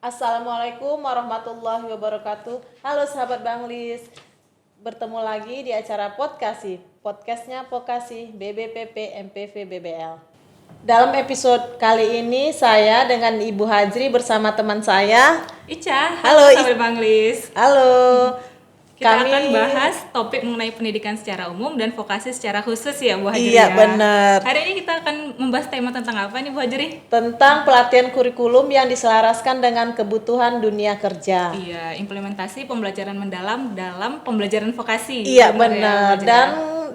Assalamualaikum warahmatullahi wabarakatuh. Halo sahabat Banglis, bertemu lagi di acara podcastnya Vokasi BBPP MPV BBL. Dalam episode kali ini saya dengan Ibu Hajri bersama teman saya Ica. Halo sahabat Banglis. Halo. Kita akan bahas topik mengenai pendidikan secara umum dan vokasi secara khusus ya Bu Hajri. Iya ya. benar. Hari ini kita akan membahas tema tentang apa nih Bu Hajri? Tentang pelatihan kurikulum yang diselaraskan dengan kebutuhan dunia kerja. Iya, implementasi pembelajaran mendalam dalam pembelajaran vokasi. Iya benar. Dan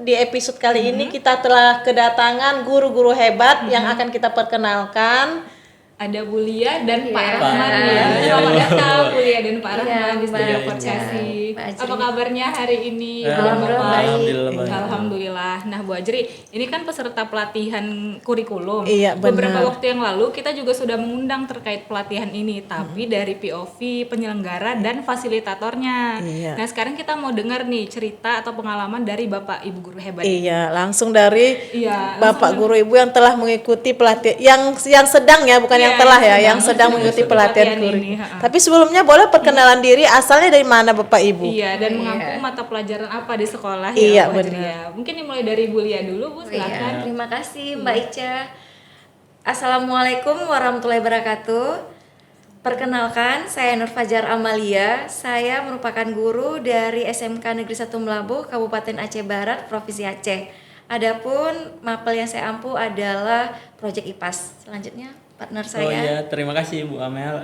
di episode kali ini kita telah kedatangan guru-guru hebat yang akan kita perkenalkan. Ada Bu Lia dan Pak Rahman ya. Selamat datang Bu Lia dan Pak Rahman di studio Vokasi. Apa kabarnya hari ini? Alhamdulillah. Nah Bu Hajri, ini kan peserta pelatihan kurikulum. Iya, beberapa waktu yang lalu kita juga sudah mengundang terkait pelatihan ini, tapi dari POV penyelenggara dan fasilitatornya. Iya. Nah sekarang kita mau dengar nih cerita atau pengalaman dari Bapak Ibu guru hebat. Iya, langsung dari Bapak langsung guru ibu yang telah mengikuti pelatihan yang sedang ya, bukan yang telah ya, yang sedang mengikuti pelatihan kurikulum. Tapi sebelumnya boleh perkenalan diri, asalnya dari mana Bapak Ibu? Iya, dan mengampu mata pelajaran apa di sekolah ya. Iya, Bu Hajri, benar. ya. Mungkin dimulai dari Bu Lia dulu Bu, silakan. Terima kasih Mbak Ica. Assalamualaikum warahmatullahi wabarakatuh. Perkenalkan, saya Nur Fajar Amalia. Saya merupakan guru dari SMK Negeri 1 Melabuh, Kabupaten Aceh Barat, Provinsi Aceh. Adapun mapel yang saya ampu adalah Project IPAS. Selanjutnya partner saya. Oh iya, terima kasih Bu Amel.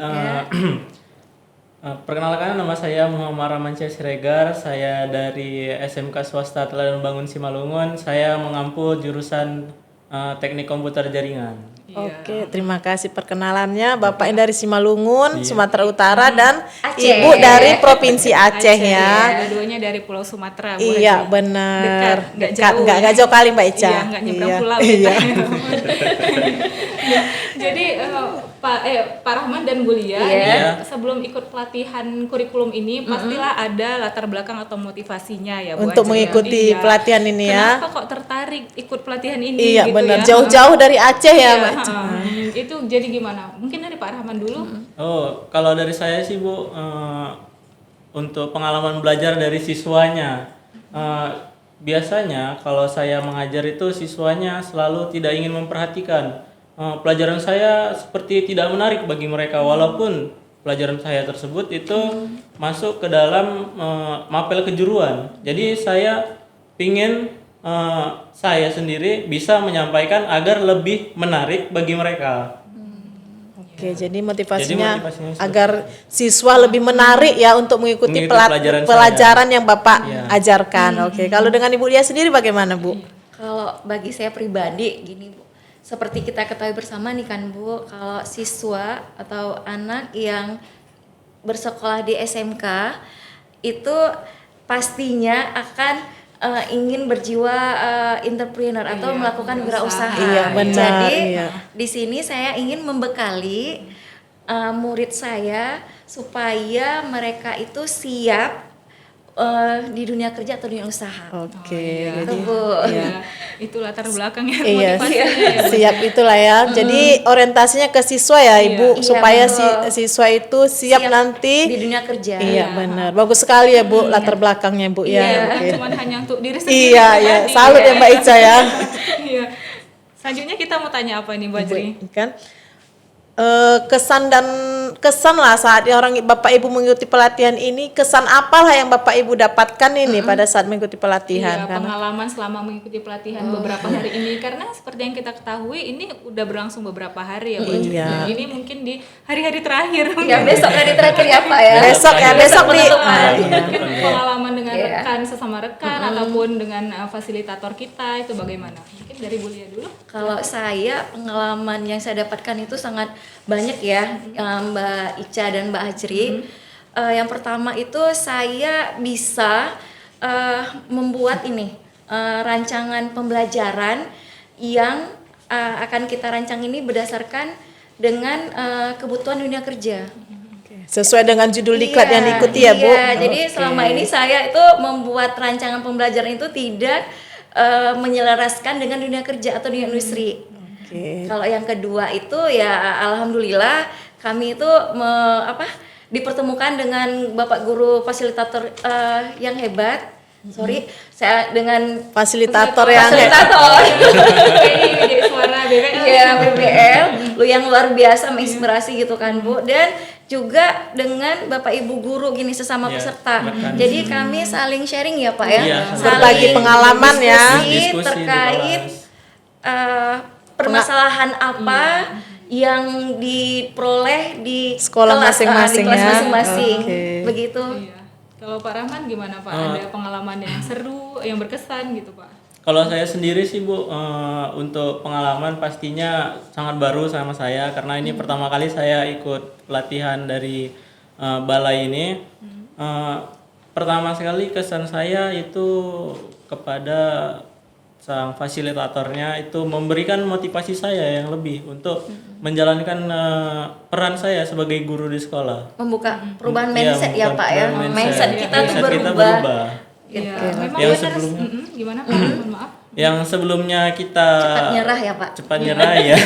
Perkenalkan, nama saya Muhammad Ramansyah Siregar. Saya dari SMK Swasta Teladan Bangun Simalungun. Saya mengampu jurusan Teknik Komputer Jaringan. Oke, terima kasih perkenalannya. Bapak yang dari Simalungun, Iya. Sumatera Utara, dan Aceh. Ibu dari Provinsi Aceh ya. Dua-duanya dari Pulau Sumatera Bu Iya Hajri. benar. Dekat, nggak jauh ya. nggak jauh kali Mbak Ica. Iya, nggak nyebrang Iya. pulau Iya. kita. Jadi Pak Rahman dan Bu Lia, Iya. sebelum ikut pelatihan kurikulum ini pastilah ada latar belakang atau motivasinya ya Bu Untuk Hajri. mengikuti Iya. pelatihan ini ya. Kenapa kok tertarik ikut pelatihan ini? Iya gitu benar. ya? Jauh-jauh dari Aceh ya Iya, Mbak Ica. Itu jadi gimana? Mungkin dari Pak Rahman dulu. Oh, kalau dari saya sih Bu, untuk pengalaman belajar dari siswanya, biasanya kalau saya mengajar itu siswanya selalu tidak ingin memperhatikan. Pelajaran saya seperti tidak menarik bagi mereka, walaupun pelajaran saya tersebut itu masuk ke dalam mapel kejuruan. Jadi saya pingin saya sendiri bisa menyampaikan agar lebih menarik bagi mereka. Oke, jadi motivasinya motivasinya agar siswa lebih menarik ya untuk mengikuti Mengikuti pelajaran yang Bapak Iya. ajarkan. Oke, kalau dengan Ibu Lia sendiri bagaimana Bu? Kalau bagi saya pribadi gini Bu, seperti kita ketahui bersama nih kan Bu, kalau siswa atau anak yang bersekolah di SMK itu pastinya akan ingin berjiwa entrepreneur atau melakukan wirausaha. Iya, benar, Jadi iya. di sini saya ingin membekali murid saya supaya mereka itu siap di dunia kerja atau dunia usaha. Oke, Itu jadi Bu. Iya. Itu latar belakangnya iya, motivasinya ya. Bu. siap itulah ya. Jadi orientasinya ke siswa ya Ibu, Iya, supaya betul. siswa itu siap nanti. di dunia kerja. Iya benar, bagus sekali ya Bu latar belakangnya Bu ya. Iya, Oke. cuman hanya untuk diri sendiri. Iya ya, pribadi, salut ya Mbak Ica ya. Iya. Selanjutnya kita mau tanya apa nih Bu Hajri? Kan kesan lah saat orang Bapak Ibu mengikuti pelatihan ini, kesan apalah yang Bapak Ibu dapatkan ini pada saat mengikuti pelatihan? Iya, pengalaman selama mengikuti pelatihan beberapa hari ini, karena seperti yang kita ketahui ini udah berlangsung beberapa hari ya Bu Hajri. Iya. Dan ini mungkin di hari-hari terakhir. Ya besok hari terakhir ya Pak ya. Besok ya, besok di Mungkin pengalaman dengan rekan sesama rekan ataupun dengan fasilitator kita itu bagaimana? Mungkin dari Bu Lia dulu. Kalau saya pengalaman yang saya dapatkan itu sangat banyak ya, Mbak Ica dan Mbak Hajri. Yang pertama itu saya bisa membuat ini rancangan pembelajaran yang akan kita rancang ini berdasarkan dengan kebutuhan dunia kerja. sesuai dengan judul diklat yang diikuti ya Bu. Iya, jadi selama ini saya itu membuat rancangan pembelajaran itu tidak menyelaraskan dengan dunia kerja atau dunia industri. Oke. Kalau yang kedua itu ya alhamdulillah kami itu dipertemukan dengan Bapak guru fasilitator yang hebat. Sorry, saya dengan Fasilitator fasilitator Jadi suara BBL. ya BBL lu yang luar biasa menginspirasi gitu kan Bu, dan juga dengan Bapak Ibu guru gini sesama Iya, peserta. rekan. Jadi kami saling sharing ya Pak ya, Iya, saling berbagi pengalaman ya. diskusi Diskusi di terkait kelas. permasalahan apa yang diperoleh di Sekolah kelas, masing-masing di kelas ya. masing-masing. Oke. Begitu. Iya. Kalau Pak Rahman gimana Pak? Ada pengalaman yang seru, yang berkesan gitu Pak? Kalau saya sendiri sih Bu, untuk pengalaman pastinya sangat baru sama saya karena ini pertama kali saya ikut pelatihan dari balai ini. Pertama sekali kesan saya itu kepada sang fasilitatornya itu memberikan motivasi saya yang lebih untuk menjalankan peran saya sebagai guru di sekolah. Membuka perubahan Iya, mindset ya membuka Pak ya. perubahan Mindset kita tuh Mindset kita berubah. berubah. Iya, Gitu. memang Yang benar. sebelumnya. Gimana Pak? Mohon maaf. Yang sebelumnya kita Cepat nyerah ya Pak. cepat nyerah ya.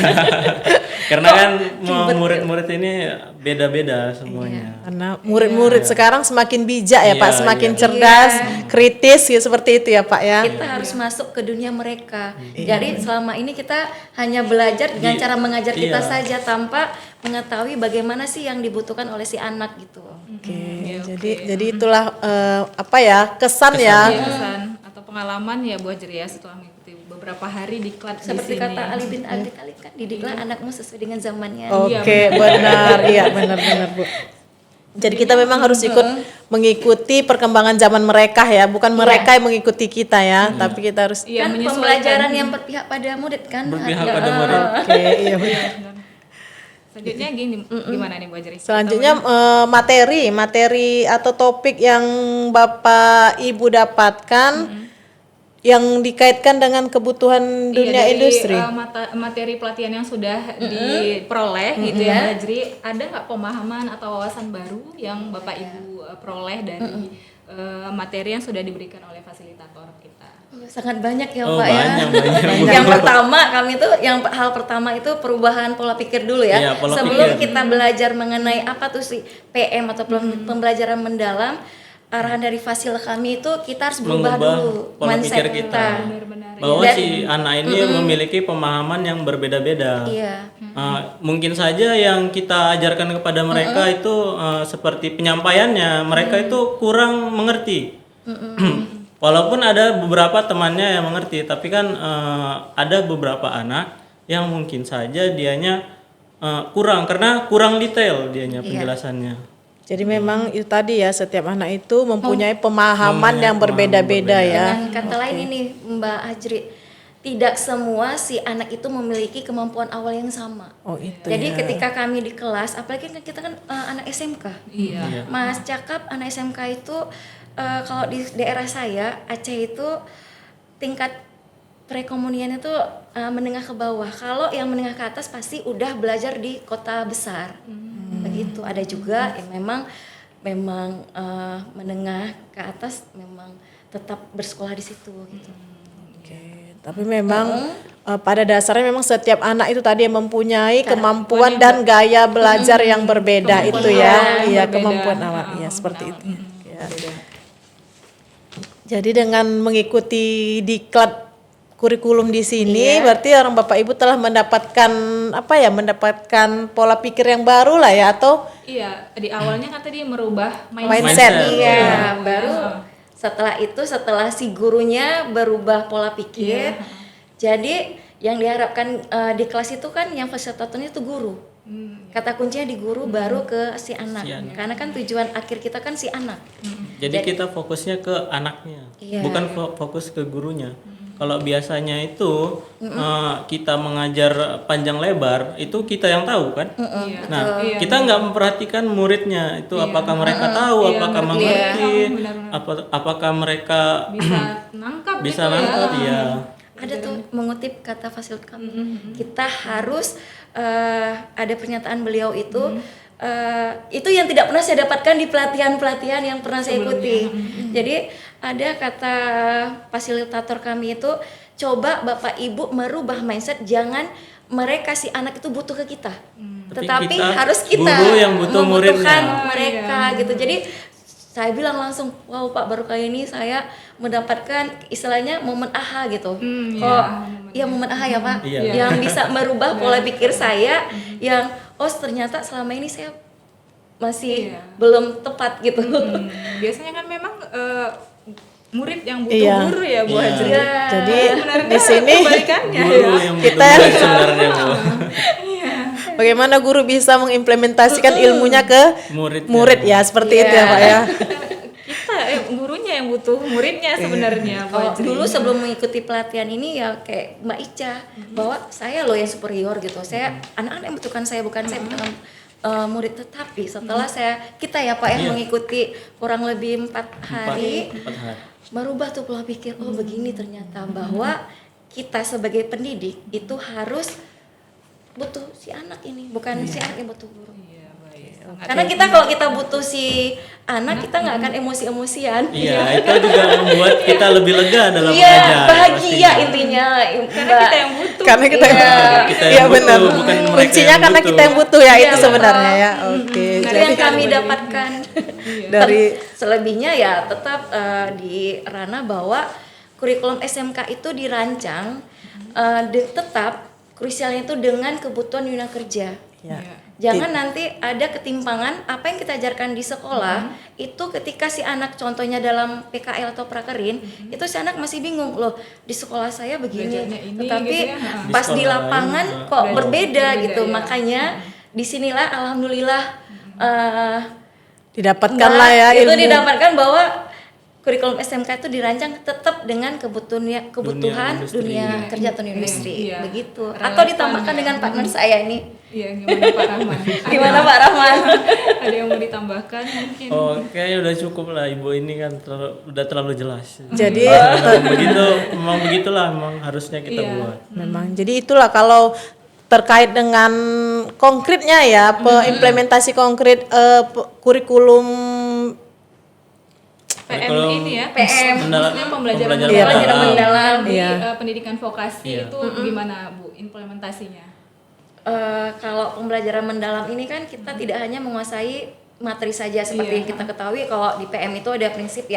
Karena kan murid-murid ini beda-beda semuanya. Karena murid-murid sekarang semakin bijak ya Iya, Pak, semakin iya. cerdas, kritis ya seperti itu ya Pak ya. Kita harus masuk ke dunia mereka. Jadi selama ini kita hanya belajar dengan cara mengajar kita Iya. saja tanpa mengetahui bagaimana sih yang dibutuhkan oleh si anak gitu. Oke, jadi itulah kesan ya. Kesan atau pengalaman ya Bu Ajri ya setelah mengikuti beberapa hari di kelas Seperti di sini. kata Ali bin Abi Thalib kan, didiklah anakmu sesuai dengan zamannya. Oke, benar, iya benar Bu. Jadi kita memang harus ikut mengikuti perkembangan zaman mereka ya, bukan mereka yang mengikuti kita ya, tapi kita harus. Iya, Kan menyesuaikan. pembelajaran yang berpihak pada murid kan. Berpihak pada murid. Oke, iya benar. Selanjutnya gimana nih Bu Ajri? Selanjutnya materi atau topik yang Bapak Ibu dapatkan yang dikaitkan dengan kebutuhan dunia dari, industri. materi pelatihan yang sudah diperoleh gitu ya Bu Ajri, ada nggak pemahaman atau wawasan baru yang Bapak Ibu peroleh dari materi yang sudah diberikan oleh fasilitator kita? Sangat banyak ya Oh, Pak banyak, ya. banyak. Yang pertama kami tuh hal pertama itu perubahan pola pikir dulu ya. Iya, pola Sebelum pikir. kita belajar mengenai apa tuh si PM atau pembelajaran mendalam, arahan dari fasil kami itu kita harus berubah Mengubah dulu pola mindset pikir kita. Benar-benar. Bahwa Dan- si anak ini memiliki pemahaman yang berbeda-beda. Iya. Mungkin saja yang kita ajarkan kepada mereka itu seperti penyampaiannya mereka itu kurang mengerti. Walaupun ada beberapa temannya yang mengerti, tapi kan ada beberapa anak yang mungkin saja dianya kurang karena kurang detail dianya penjelasannya. Jadi memang itu tadi ya, setiap anak itu mempunyai pemahaman yang berbeda-beda ya. Dengan kata lain ini Mbak Ajri, tidak semua si anak itu memiliki kemampuan awal yang sama. Oh itu Jadi ya. ketika kami di kelas, apalagi kan kita kan anak SMK. Iya. Mas cakap anak SMK itu kalau di daerah saya Aceh itu tingkat perekonomian itu menengah ke bawah. Kalau yang menengah ke atas pasti udah belajar di kota besar. Begitu. Ada juga yang memang menengah ke atas memang tetap bersekolah di situ gitu. Oke, tapi memang pada dasarnya memang setiap anak itu tadi yang mempunyai kemampuan dan gaya belajar yang berbeda itu ya. awal Iya, berbeda. kemampuan awal. Iya, seperti itu. Ya. Jadi dengan mengikuti diklat kurikulum di sini berarti orang Bapak Ibu telah mendapatkan mendapatkan pola pikir yang baru lah ya, atau Iya, di awalnya kan tadi merubah Mindset. Iya, baru setelah si gurunya berubah pola pikir. Jadi yang diharapkan di kelas itu kan yang fasilitatornya itu guru. Kata kuncinya di guru baru ke si anak. Karena kan tujuan akhir kita kan si anak. Jadi kita fokusnya ke anaknya, Iya. bukan fokus ke gurunya. Kalau biasanya itu kita mengajar panjang lebar, itu kita yang tahu kan. Nah, kita nggak memperhatikan muridnya itu apakah mereka tahu, apakah mengerti, apakah mereka bisa nangkap bisa gitu nangkep ya. ya. Ada tuh mengutip kata fasilitator kami. Kita harus ada pernyataan beliau itu yang tidak pernah saya dapatkan di pelatihan-pelatihan yang pernah saya ikuti. Jadi ada kata fasilitator kami itu, coba Bapak Ibu merubah mindset, jangan mereka si anak itu butuh ke kita. tetapi kita harus kita guru yang butuh membutuhkan muridnya. mereka gitu. Jadi saya bilang langsung, wow Pak, baru kali ini saya mendapatkan istilahnya momen aha gitu. Momen aha ya Pak, Iya. yang bisa merubah pola pikir saya yang ternyata selama ini saya masih belum tepat gitu. Biasanya kan memang murid yang butuh Iya. guru ya Bu Iya. Hajri. Jadi Sebenarnya di sini kebalikannya Guru ya. yang Kita- butuh murid sebenarnya Bu. bagaimana guru bisa mengimplementasikan ilmunya ke Muridnya. murid ya, seperti itu ya Pak ya. Kita gurunya yang butuh muridnya sebenarnya Bu Kalau Hajri. dulu sebelum mengikuti pelatihan ini ya kayak Mbak Ica, bahwa saya loh yang superior gitu. Saya anak-anak yang membutuhkan saya, bukan saya membutuhkan murid. Tetapi setelah kita ya Pak yang mengikuti kurang lebih 4 hari, 4 hari. merubah tuh pola pikir. Oh begini ternyata, bahwa kita sebagai pendidik itu harus butuh si anak ini, bukan si anak yang butuh guru. Iya, baik. Karena kita kalau kita butuh si anak, kita nggak akan emosi-emosian. Iya, itu juga membuat kita lebih lega dalam Iya, mengajar. bahagia pastinya. intinya. Karena kita yang butuh. Karena kita Iya. Kita Iya yang benar. butuh, bukan mereka Kuncinya yang karena butuh. kita yang butuh ya, Iya, itu betul. sebenarnya ya. Oke. Itu Jadi yang kami dapatkan dari selebihnya ya tetap di ranah bahwa kurikulum SMK itu dirancang tetap krusialnya itu dengan kebutuhan dunia kerja. ya. Jangan nanti ada ketimpangan apa yang kita ajarkan di sekolah itu ketika si anak contohnya dalam PKL atau prakerin itu si anak masih bingung loh, di sekolah saya begini Belajarnya ini tetapi gitu ya. pas Di di sekolah lapangan lain, kok beda. berbeda Berbeda, gitu. ya. Makanya disinilah alhamdulillah Didapatkan lah ya itu ilmu. didapatkan bahwa kurikulum SMK itu dirancang tetap dengan kebutuhan industri. dunia kerja atau dunia industri Iya. begitu. Relevan Atau ditambahkan ya. dengan partner saya ini. Iya, gimana Pak Rahman? Gimana Pak Rahman? Ada yang mau ditambahkan mungkin? Oh, kayaknya udah cukup lah Ibu ini kan udah terlalu jelas. Jadi Memang begitulah memang harusnya kita Iya. buat. memang jadi itulah kalau terkait dengan konkretnya ya, implementasi konkret kurikulum PM Kalau ini ya, PM. maksudnya pembelajaran Pembelajaran mendalam. di Iya. pendidikan vokasi Iya. itu gimana Bu implementasinya? Kalau pembelajaran mendalam ini kan kita tidak hanya menguasai materi saja seperti Iya. yang kita ketahui. Kalau di PM itu ada prinsip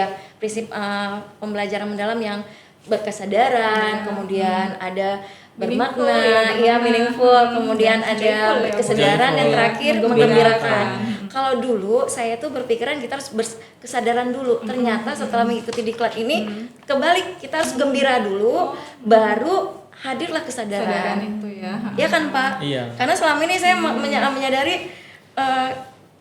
pembelajaran mendalam yang berkesadaran, kemudian ada bermakna, Meaningful, ya meaningful, kemudian ada Joyful ya, berkesadaran dan Joyful. terakhir menggembirakan. Kalau dulu saya tuh berpikiran kita harus berkesadaran dulu. Ternyata setelah mengikuti diklat ini kebalik, kita harus gembira dulu, baru hadirlah Kesadaran kesadaran. itu ya. Iya kan Pak? Iya. Karena selama ini saya menyadari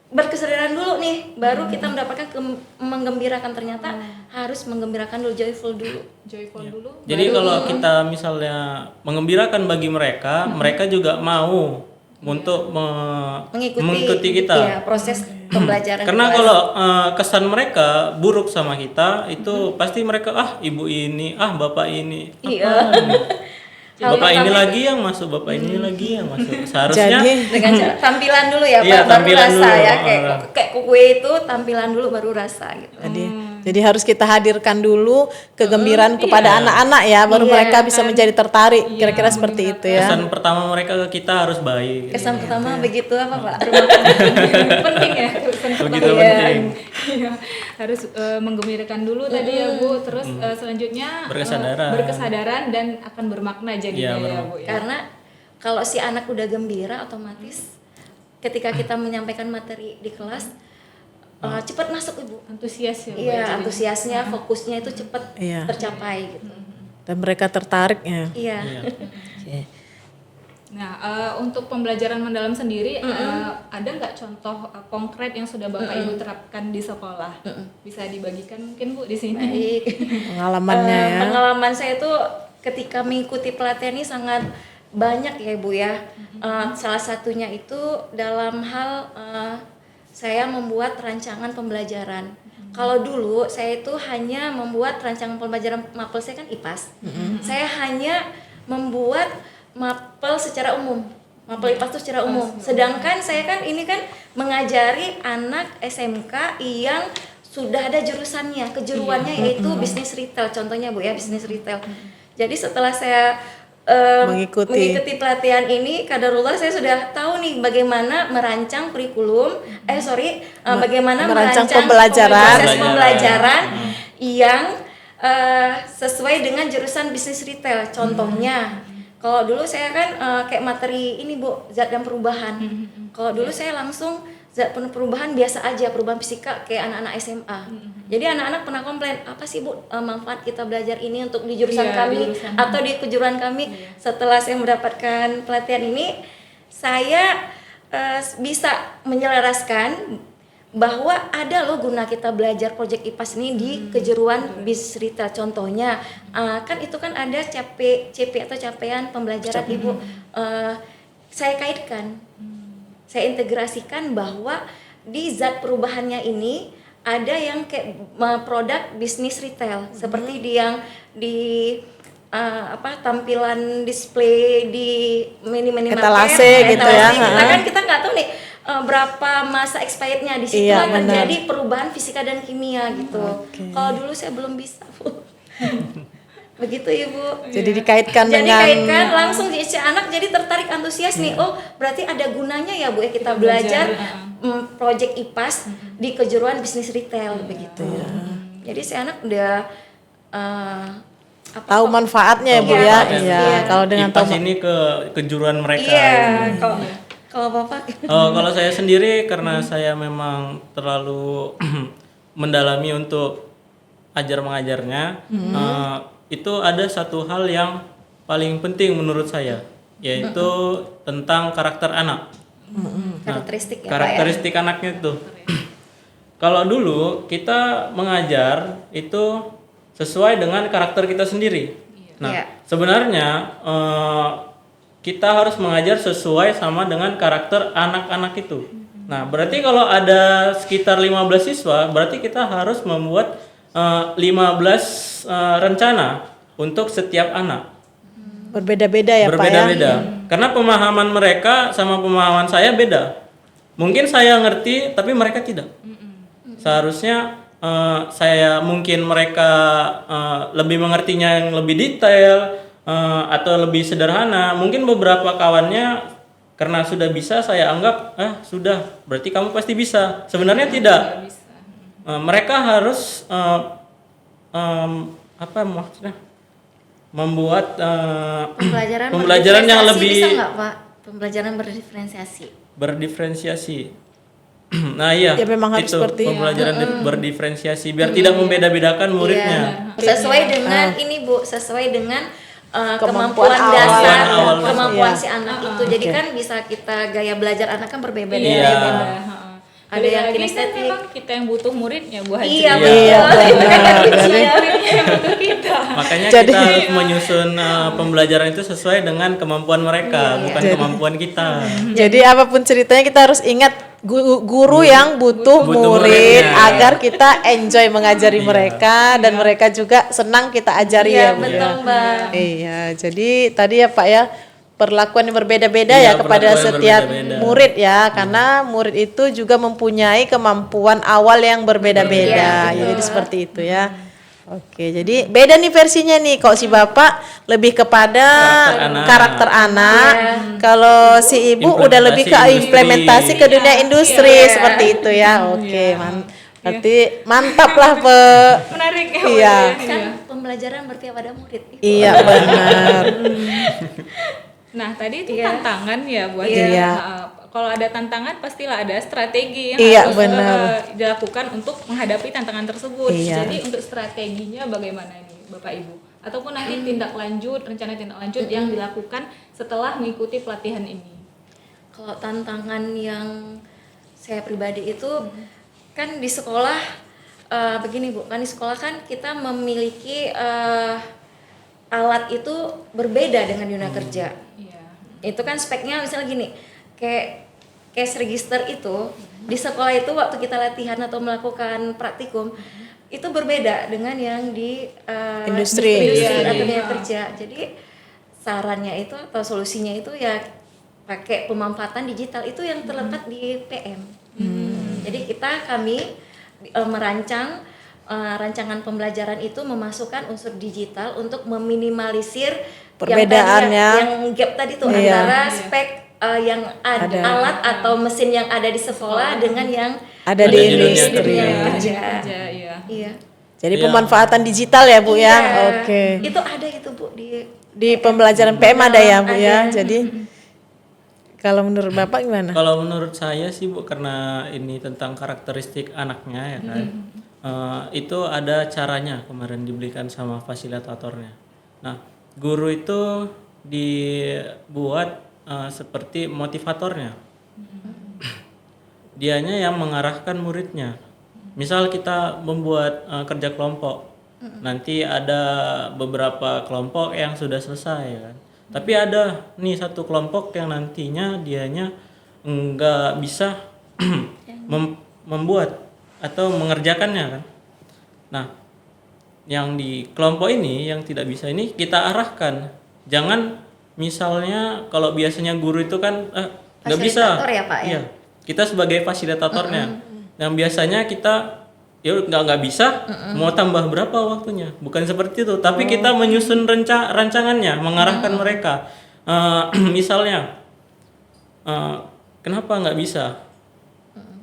berkesadaran dulu nih, baru kita mendapatkan menggembirakan. Ternyata harus menggembirakan dulu, joyful dulu. Joyful dulu. Jadi kalau kita misalnya mengembirakan bagi mereka, mereka juga mau untuk mengikuti kita. ya, proses pembelajaran. Karena di kelas. kalau kesan mereka buruk sama kita itu pasti mereka ibu ini, bapak ini. Iya. Bapak ini lagi yang masuk, bapak ini lagi yang masuk. Seharusnya Jadi Dengan cara tampilan dulu ya Pak, Iya, baru tampilan rasa dulu. ya kayak kue itu tampilan dulu baru rasa gitu. jadi harus kita hadirkan dulu kegembiraan kepada anak-anak ya, baru Iya, mereka bisa menjadi tertarik. Kira-kira seperti itu ya. kesan pertama mereka ke kita harus baik. Kesan pertama begitu apa Pak? Penting ya, pesan Begitu pertama. penting. Iya, harus menggembirakan dulu tadi ya Bu, terus selanjutnya berkesadaran dan akan bermakna jadinya Iya, ya Bu ya. Karena kalau si anak udah gembira, otomatis ketika kita menyampaikan materi di kelas cepat masuk Ibu. Antusias ya Bu. Iya, ya, antusiasnya, fokusnya itu cepat Iya. tercapai gitu. Dan mereka tertarik ya. Iya. Iya. Nah, untuk pembelajaran mendalam sendiri ada nggak contoh konkret yang sudah Bapak Ibu terapkan di sekolah? Bisa dibagikan mungkin Bu di sini. Baik. Pengalamannya ya. Pengalaman saya itu ketika mengikuti pelatihan ini sangat banyak ya Bu ya. Salah satunya itu dalam hal saya membuat rancangan pembelajaran. Kalau dulu saya itu hanya membuat rancangan pembelajaran mapel, saya kan IPAS. Saya hanya membuat mapel secara umum. Mapel IPAS itu secara umum. Sedangkan saya kan ini kan mengajari anak SMK yang sudah ada jurusannya, kejuruannya yaitu bisnis retail. Contohnya Bu ya, bisnis retail. Jadi setelah saya Mengikuti. pelatihan ini, kadarullah saya sudah tahu nih bagaimana merancang kurikulum, bagaimana merancang merancang pembelajaran. proses pembelajaran yang sesuai dengan jurusan bisnis retail. Contohnya, kalau dulu saya kan kayak materi ini Bu, zat dan perubahan. Kalau dulu saya langsung zat perubahan biasa aja, perubahan fisika kayak anak-anak SMA. Jadi anak-anak pernah komplain, apa sih Bu manfaat kita belajar ini untuk di jurusan kami atau di kejuruan kami. Setelah saya mendapatkan pelatihan ini, saya bisa menyelaraskan bahwa ada loh guna kita belajar proyek IPAS ini di kejuruan bis retail. Contohnya kan itu kan ada CP atau capaian pembelajaran Ibu, saya kaitkan, saya integrasikan bahwa di zat perubahannya ini ada yang kayak produk bisnis retail seperti di tampilan display di mini Etalase gitu ya. Kita nggak tahu nih berapa masa expirednya di situ terjadi perubahan fisika dan kimia gitu. Kalau dulu saya belum bisa Bu. Begitu Ibu. Jadi dikaitkan dengan langsung si anak jadi tertarik antusias nih. Oh, berarti ada gunanya ya Bu ya kita belajar project IPAS di kejuruan bisnis retail begitu. Jadi si anak udah tahu manfaatnya ya Bu ya. Iya, kalau dengan IPAS ini ke kejuruan mereka. Iya, kalau Bapak kalau saya sendiri karena saya memang terlalu mendalami untuk ajar mengajarnya, itu ada satu hal yang paling penting menurut saya, yaitu tentang karakter anak. karakteristik ya Karakteristik anaknya itu. Kalau dulu kita mengajar itu sesuai dengan karakter kita sendiri. Nah, sebenarnya kita harus mengajar sesuai sama dengan karakter anak-anak itu. Nah, berarti kalau ada sekitar 15 siswa, berarti kita harus membuat 15 rencana untuk setiap anak. Berbeda-beda ya Pak ya. Berbeda-beda. Karena pemahaman mereka sama pemahaman saya beda. Mungkin saya ngerti tapi mereka tidak. Seharusnya saya mungkin mereka lebih mengertinya yang lebih detail atau lebih sederhana. Mungkin beberapa kawannya karena sudah bisa saya anggap sudah berarti kamu pasti bisa. Sebenarnya tidak. Mereka harus apa maksudnya membuat pembelajaran yang lebih bisa nggak Pak? Pembelajaran berdifferensiasi. Nah iya, ya memang harus itu seperti pembelajaran berdifferensiasi biar tidak membeda-bedakan muridnya. Sesuai dengan ini Bu, sesuai dengan Kemampuan kemampuan awal. dasar, Awal. kemampuan Iya. si anak itu. Jadi kan bisa kita gaya belajar anak kan berbeda-beda. Iya. Ada yang Lagi kan kinestetik. memang kita yang butuh muridnya Bu Haji. Iya, Iya, benar. Muridnya yang butuh kita. Makanya Jadi- kita harus menyusun pembelajaran itu sesuai dengan kemampuan mereka, bukan kemampuan kita. Jadi apapun ceritanya kita harus ingat guru yang butuh Butuh murid muridnya. agar kita enjoy mengajari mereka dan mereka juga senang kita ajari ya Bu. betul, Mbak. Iya, jadi tadi ya Pak ya perlakuan yang berbeda-beda Iya, ya kepada perlakuan setiap berbeda-beda. murid ya, karena murid itu juga mempunyai kemampuan awal yang berbeda-beda. Ya, jadi seperti itu ya. Oke, jadi beda nih versinya nih. Kok si Bapak lebih kepada karakter anak, kalau si Ibu udah lebih ke implementasi ke dunia industri seperti itu ya. Oke, berarti mantap lah Menarik ya. Iya. Kan pembelajaran berarti pada murid. Iya benar. Nah, tadi itu tantangan ya buat Iya. kalau ada tantangan pastilah ada strategi yang Iya, harus benar. dilakukan untuk menghadapi tantangan tersebut. Iya. Jadi untuk strateginya bagaimana ini Bapak Ibu? Ataupun nanti tindak lanjut, rencana tindak lanjut yang dilakukan setelah mengikuti pelatihan ini. Kalau tantangan yang saya pribadi itu kan di sekolah begini Bu, kan di sekolah kan kita memiliki alat itu berbeda dengan dunia kerja. Iya. Itu kan speknya misalnya gini, kayak cash register itu di sekolah itu waktu kita latihan atau melakukan praktikum itu berbeda dengan yang di Industri. atau dunia kerja. Jadi sarannya itu atau solusinya itu ya pakai pemanfaatan digital itu yang terletak di PM. Jadi kami merancang rancangan pembelajaran itu memasukkan unsur digital untuk meminimalisir Perbedaannya. yang gap tadi tuh Iya. antara spek yang ada alat atau mesin yang ada di sekolah dengan yang Ada di di dunia industri. dunia Iya. kerja. Kerja, iya. Iya. Jadi Iya. pemanfaatan digital ya Bu ya. Iya. Oke. Itu ada itu Bu Di pembelajaran PM ada ya Bu ya. Ada. Jadi kalau menurut Bapak gimana? Kalau menurut saya sih Bu, karena ini tentang karakteristik anaknya ya kan, itu ada caranya kemarin diberikan sama fasilitatornya. Nah, guru itu dibuat seperti motivatornya. Dianya yang mengarahkan muridnya. Misal kita membuat kerja kelompok, nanti ada beberapa kelompok yang sudah selesai ya kan. Tapi ada nih satu kelompok yang nantinya dianya nggak bisa membuat atau mengerjakannya kan. Nah, yang di kelompok ini yang tidak bisa ini kita arahkan. Jangan misalnya kalau biasanya guru itu kan nggak bisa. Fasilitator ya, Pak, ya? Iya, kita sebagai fasilitatornya. Yang biasanya kita ya nggak bisa, mau tambah berapa waktunya? Bukan seperti itu, tapi kita menyusun rancangannya, mengarahkan mereka. Misalnya, kenapa nggak bisa?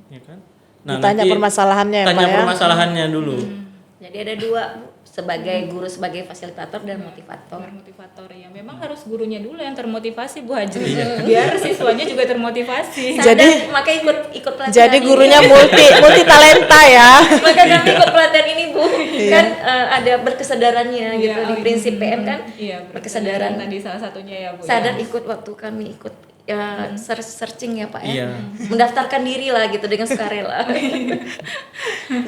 Ya kan? Ditanya nanti permasalahannya ya, tanya Pak ya? permasalahannya dulu. Jadi ada dua Bu, sebagai guru sebagai fasilitator dan motivator. Motivator ya, memang harus gurunya dulu yang termotivasi Bu Hajri, biar siswanya juga termotivasi. Jadi- maka ikut pelatihan. Jadi ini. gurunya multi talenta ya. Maka kami ikut pelatihan ini Bu, kan ada berkesadarannya gitu Iya, di prinsip PM kan. Iya, berkesadaran. tadi salah satunya ya Bu. Sadar ya. ikut waktu kami ikut searching ya Pak ya. Iya. Mendaftarkan diri lah gitu dengan sukarela.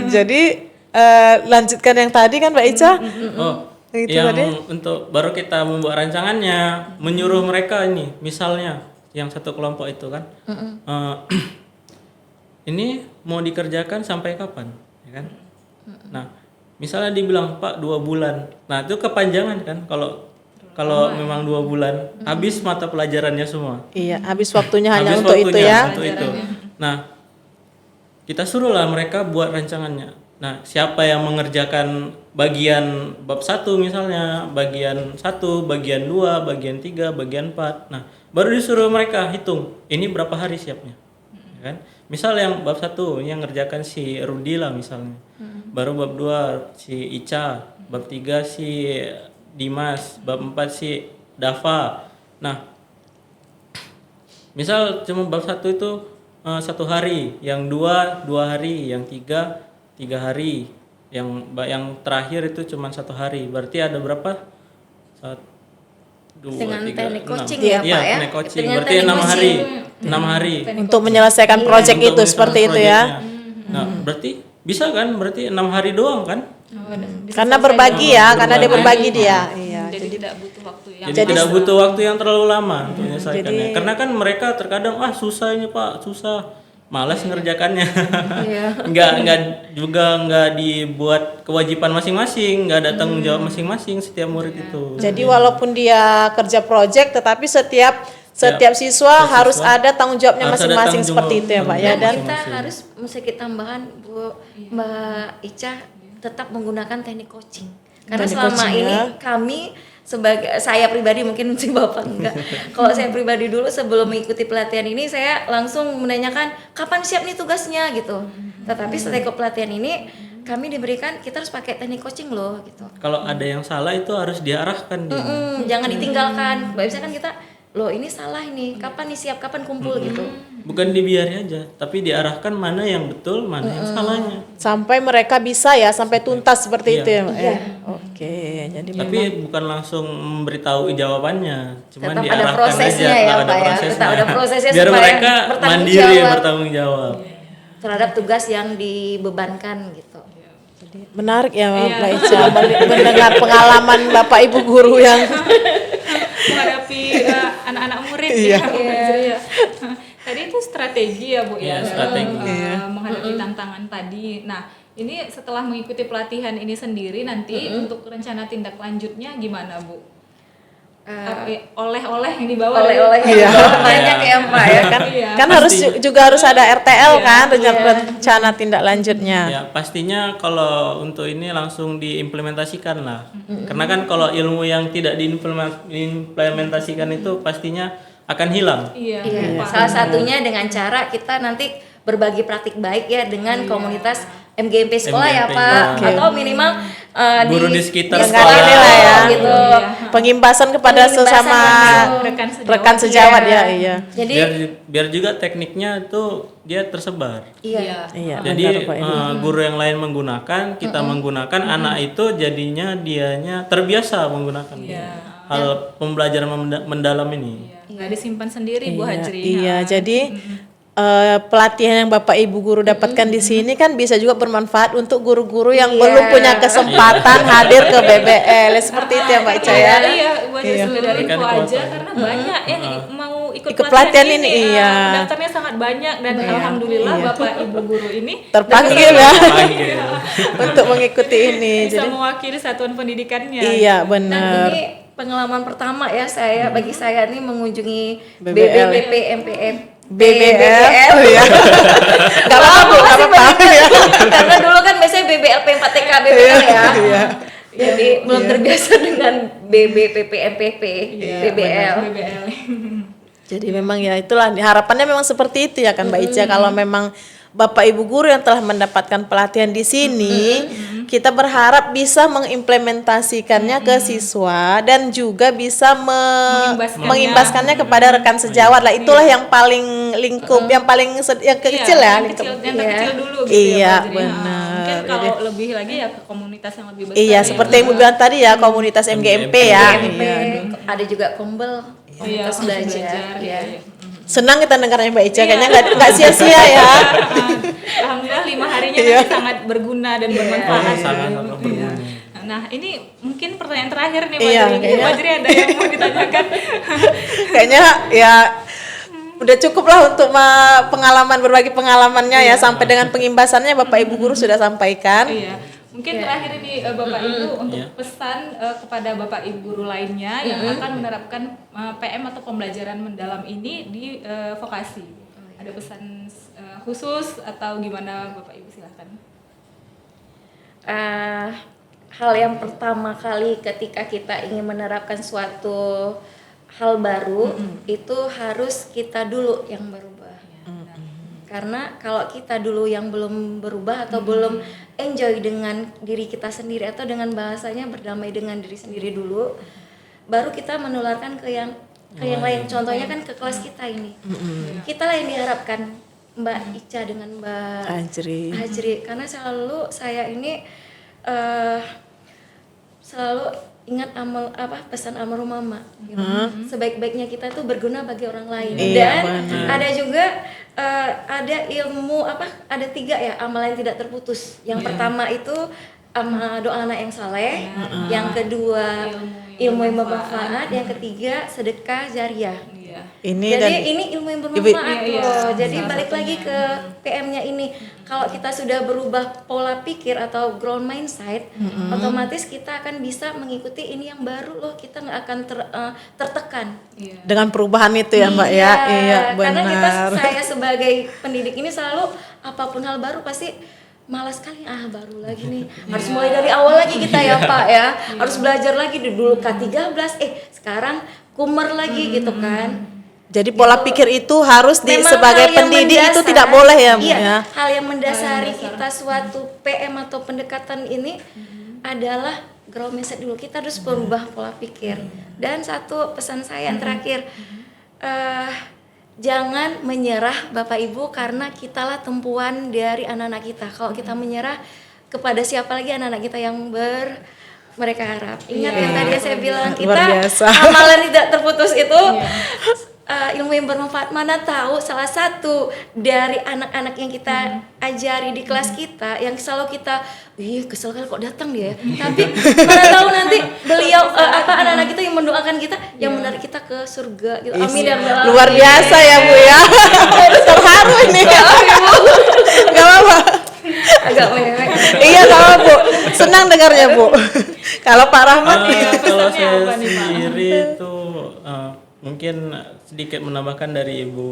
Jadi lanjutkan yang tadi kan Mbak Ica. Oh, Itu yang tadi. untuk baru kita membuat rancangannya, menyuruh mereka ini, misalnya yang satu kelompok itu kan, ini mau dikerjakan sampai kapan, ya kan? Nah, misalnya dibilang Pak 2 bulan, nah itu kepanjangan kan? Kalau memang 2 bulan, habis mata pelajarannya semua. Iya, habis waktunya hanya Habis untuk itu waktunya ya. untuk itu. Nah, kita suruhlah mereka buat rancangannya. Nah, siapa yang mengerjakan bagian bab 1 misalnya, bagian 1, bagian 2, bagian 3, bagian 4. Nah, baru disuruh mereka hitung, ini berapa hari siapnya. Ya kan? Misal yang bab 1 yang ngerjakan si Rudi lah misalnya. Baru bab 2 si Ica, bab 3 si Dimas, bab 4 si Dava. Nah, misal cuma bab 1 itu 1 hari, yang 2 hari, yang 3 hari, yang terakhir itu cuma 1 hari. Berarti ada berapa? 1, 2, Dengan 3, teknik 6. coaching Iya, ya, Pak, ya? teknik coaching. Dengan Berarti teknik 6 hari. coaching. 6 hari. Untuk menyelesaikan proyek Untuk itu menyelesaikan seperti itu ya. proyeknya. Nah, berarti bisa kan? Berarti 6 hari doang kan? Karena berbagi ya, karena dia berbagi dia. Iya. Jadi tidak butuh waktu yang Jadi tidak butuh waktu yang terlalu lama untuk menyelesaikannya. Karena kan mereka terkadang susah ini Pak, susah. Malas ngerjakannya. nggak dibuat kewajiban masing-masing, nggak ada tanggung jawab masing-masing setiap murid itu. Jadi walaupun dia kerja proyek, tetapi setiap siswa harus ada tanggung jawabnya Harus ada masing-masing tanggung seperti itu ya Pak ya. Dan Dan kita harus sedikit tambahan Bu Mbak Ica tetap menggunakan teknik coaching. Karena Teknik selama coaching, ini ya. kami sebagai saya pribadi mungkin si Bapak enggak. Kalau saya pribadi dulu sebelum mengikuti pelatihan ini saya langsung menanyakan kapan siap nih tugasnya gitu. Tetapi setelah ikut pelatihan ini kami diberikan kita harus pakai teknik coaching loh gitu. Kalau ada yang salah itu harus diarahkan dia. Jangan ditinggalkan. Biasanya kan kita loh ini salah ini, kapan nih siap, kapan kumpul gitu. Bukan dibiarin aja, tapi diarahkan mana yang betul, mana yang salahnya. sampai mereka bisa ya, sampai tuntas seperti Iya. itu ya Pak ya. Oke, jadi Tapi bukan langsung memberitahu jawabannya, cuman Tetap ada diarahkan prosesnya aja, ya, tetap Pak ya. Tetap ada prosesnya biar supaya mereka bertanggung mandiri jawab. bertanggung jawab. Terhadap tugas yang dibebankan gitu. menarik ya Mbak Ica mendengar pengalaman Bapak Ibu guru yang menghadapi anak-anak murid Iya. ya. Tadi itu strategi ya Bu Iya, ya, strategi. menghadapi tantangan tadi. Nah, ini setelah mengikuti pelatihan ini sendiri nanti untuk rencana tindak lanjutnya gimana Bu? oleh-oleh yang dibawa dari- oleh-oleh Iya. banyak ya Pak ya kan. Iya. Kan harus juga harus ada RTL kan, Iya. rencana tindak lanjutnya. Ya pastinya kalau untuk ini langsung diimplementasikan lah. Karena kan kalau ilmu yang tidak diimplementasikan itu pastinya akan hilang. Iya. Iya, Pak. salah satunya dengan cara kita nanti berbagi praktik baik ya dengan komunitas MGMP sekolah ya MGMP, Pak, oke. atau minimal Guru di sekitar sekolah. sekolah Inilah ya. gitu. Iya. Pengimbasan kepada Pengimbasan sesama rekan sejawat Iya. ya, iya. Jadi biar juga tekniknya itu dia tersebar. iya. Iya, Jadi benar, Pak, ini. guru yang lain menggunakan, kita menggunakan, anak itu jadinya dianya terbiasa menggunakan hal pembelajaran mendalam ini. Nggak disimpan sendiri Bu Iya, Hajri. iya, jadi pelatihan yang Bapak Ibu guru dapatkan di sini kan bisa juga bermanfaat untuk guru-guru yang Iya. belum punya kesempatan hadir ke BBL. Seperti itu ya Mbak Ica ya. Iya, Bu Hajri Iya. sekedar info Berikan aja kuota. karena banyak yang mau ikut Ikut pelatihan ini, ini. iya. Daftarnya sangat banyak dan alhamdulillah Bapak Ibu guru ini Terpanggil ya Panggil. untuk mengikuti ini. bisa Jadi mewakili satuan pendidikannya. iya Dan benar. ini pengalaman pertama ya saya bagi saya nih mengunjungi BBL. BBPP MPM BBL. Oh, iya. Gak apa-apa Bu, gak apa-apa. Ya. Karena dulu kan biasanya BBLP 4TK BBL ya. Iya. Jadi belum terbiasa dengan BBPP MPP BBL. BBL. Jadi memang ya itulah harapannya memang seperti itu ya kan Mbak Ica. Kalau memang Bapak Ibu guru yang telah mendapatkan pelatihan di sini, kita berharap bisa mengimplementasikannya ke siswa dan juga bisa mengimbaskannya kepada rekan sejawat lah. Itulah yang paling lingkup, yang paling yang kecil ya. Yang lingkup. terkecil dulu gitu Iya, ya Bu Hajri. benar. Mungkin kalau lebih lagi ya ke komunitas yang lebih besar. Iya, ya. seperti yang Ibu bilang tadi ya, komunitas MGMP ya. MGMP, Iya. ada juga Kombel Iya, komunitas belajar ya. iya. Senang kita dengarnya Mbak Ica, kayaknya nggak sia-sia ya. Alhamdulillah 5 harinya Iya. nanti sangat berguna dan bermanfaat. Sangat gitu. berguna. Nah, ini mungkin pertanyaan terakhir nih Iya, Pak Jri. kayaknya. Pak Jri ada yang mau ditanyakan? Kayaknya ya udah cukup lah untuk pengalaman berbagi pengalamannya ya sampai dengan pengimbasannya Bapak Ibu guru sudah sampaikan. Iya. Mungkin terakhir ini Bapak Ibu untuk pesan kepada Bapak Ibu guru lainnya yang akan menerapkan PM atau pembelajaran mendalam ini di vokasi. Ada pesan khusus atau gimana Bapak Ibu silahkan. Hal yang pertama kali ketika kita ingin menerapkan suatu hal baru itu harus kita dulu yang berubah. Karena kalau kita dulu yang belum berubah atau belum enjoy dengan diri kita sendiri atau dengan bahasanya berdamai dengan diri sendiri dulu, baru kita menularkan ke yang lain. Contohnya kan ke kelas kita ini. Kita lah yang diharapkan Mbak Ica dengan Mbak Hajri, karena selalu saya ini selalu ingat pesan almarhum mama gitu. Sebaik-baiknya kita tuh berguna bagi orang lain. Iya, Dan benar. ada juga ada ilmu ada 3 ya amalan yang tidak terputus. Yang pertama itu doa anak yang saleh, yang kedua ilmu yang bermanfaat, yang ketiga sedekah jariah. Ini Jadi dan ini ilmu yang bermanfaat loh. Jadi balik lagi ke PM-nya ini. Kalau kita sudah berubah pola pikir atau ground mindset, otomatis kita akan bisa mengikuti ini yang baru loh. Kita nggak akan tertekan. dengan perubahan itu ya Mbak ya. Iya, Karena benar. saya sebagai pendidik ini selalu apapun hal baru pasti malas sekali baru lagi nih harus mulai dari awal lagi kita ya Pak ya harus belajar lagi dulu K13 sekarang kumer lagi gitu kan. Jadi pola pikir itu harus Memang sebagai hal yang pendidik itu mendasar, tidak boleh ya Mbak iya, ya. hal yang mendasari kita suatu PM atau pendekatan ini adalah grow mindset dulu. Kita harus berubah pola pikir. Dan satu pesan saya yang terakhir, jangan menyerah Bapak Ibu karena kitalah tumpuan dari anak-anak kita. Kalau kita menyerah kepada siapa lagi anak-anak kita yang mereka harap. Ingat yang tadi saya bilang Luar kita biasa. amalan tidak terputus itu ilmu yang bermanfaat. Mana tahu salah satu dari anak-anak yang kita ajari di kelas kita yang selalu kita kesel kali kok datang dia ya. Tapi mana tahu nanti beliau anak-anak kita yang mendoakan kita yang menarik kita ke surga gitu. Amin ya rabbal Luar alamin. biasa ya Bu ya. Terharu ini. Gak apa-apa. Agak mewek. Iya gak apa Bu. Senang dengarnya Bu. Kalau Pak Rahmat Kalau pesannya saya apa nih, Pak? sendiri itu mungkin sedikit menambahkan dari Ibu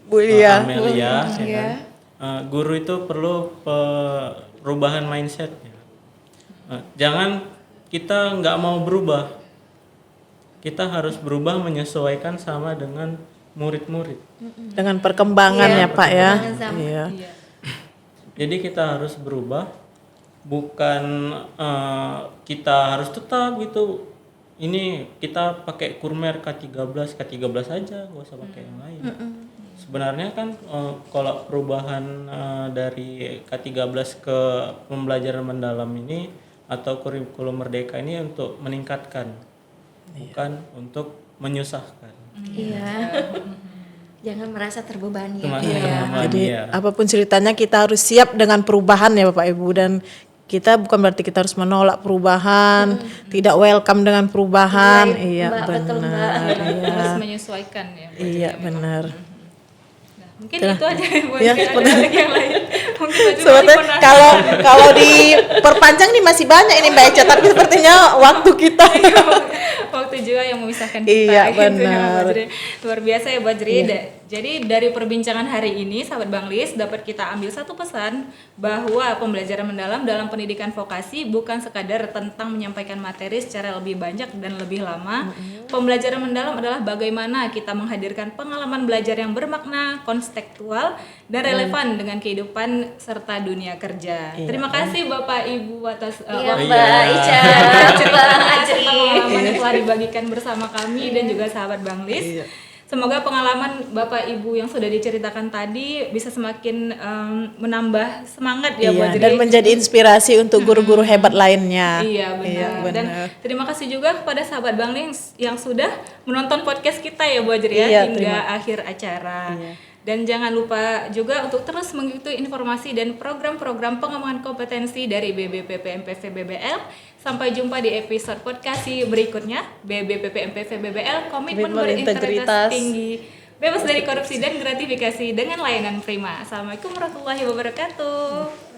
Bu Lia. Amelia, ya Iya. kan? Guru itu perlu perubahan mindset. Jangan kita nggak mau berubah, kita harus berubah menyesuaikan sama dengan murid-murid. Dengan perkembangan Iya, ya Pak ya. perkembangan zaman. Iya. Iya. Jadi kita harus berubah, bukan kita harus tetap gitu. Ini kita pakai kurmer K13 aja, nggak usah pakai yang lain. Sebenarnya kan kalau perubahan dari K13 ke pembelajaran mendalam ini atau kurikulum merdeka ini untuk meningkatkan, bukan untuk menyusahkan. Iya. Jangan merasa terbebani. Cuma Iya, teman, jadi ya. apapun ceritanya kita harus siap dengan perubahan ya Bapak Ibu, dan kita bukan berarti kita harus menolak perubahan, tidak welcome dengan perubahan. Iya, Iya, Mbak, betul, Mbak. benar. Iya. Harus menyesuaikan ya. Bu Ajri, Iya, ya, memang. benar. Nah, mungkin itu aja Bu Ya, Ajri, ada lagi yang lain. Mungkin Bu Ajri Sebetulnya masih pernah- kalau diperpanjang nih masih banyak ini Mbak Eca, tapi sepertinya waktu kita. waktu juga yang memisahkan kita. Iya, gitu ya, benar. Bu Ajri. Luar biasa ya Bu Ajri. Jadi dari perbincangan hari ini sahabat Banglis dapat kita ambil satu pesan bahwa pembelajaran mendalam dalam pendidikan vokasi bukan sekadar tentang menyampaikan materi secara lebih banyak dan lebih lama. Pembelajaran mendalam adalah bagaimana kita menghadirkan pengalaman belajar yang bermakna, kontekstual dan relevan dengan kehidupan serta dunia kerja. Terima kasih Bapak Ibu atas Iya, waktu Mbak Ica, Mbak Ajri. pengalaman yang telah dibagikan bersama kami dan juga sahabat Banglis. Semoga pengalaman Bapak Ibu yang sudah diceritakan tadi bisa semakin menambah semangat ya Bu Iya, Ajri. dan menjadi inspirasi untuk guru-guru hebat lainnya. Iya benar. Dan terima kasih juga kepada sahabat Banglis yang sudah menonton podcast kita ya Bu Ajri ya Iya, hingga akhir acara. Dan jangan lupa juga untuk terus mengikuti informasi dan program-program pengembangan kompetensi dari BBPP MPV BBL. Sampai jumpa di episode podcast berikutnya. BBPP MPV BBL komitmen berintegritas Berintegritas. tinggi, bebas dari korupsi dan gratifikasi dengan layanan prima. Assalamualaikum warahmatullahi wabarakatuh.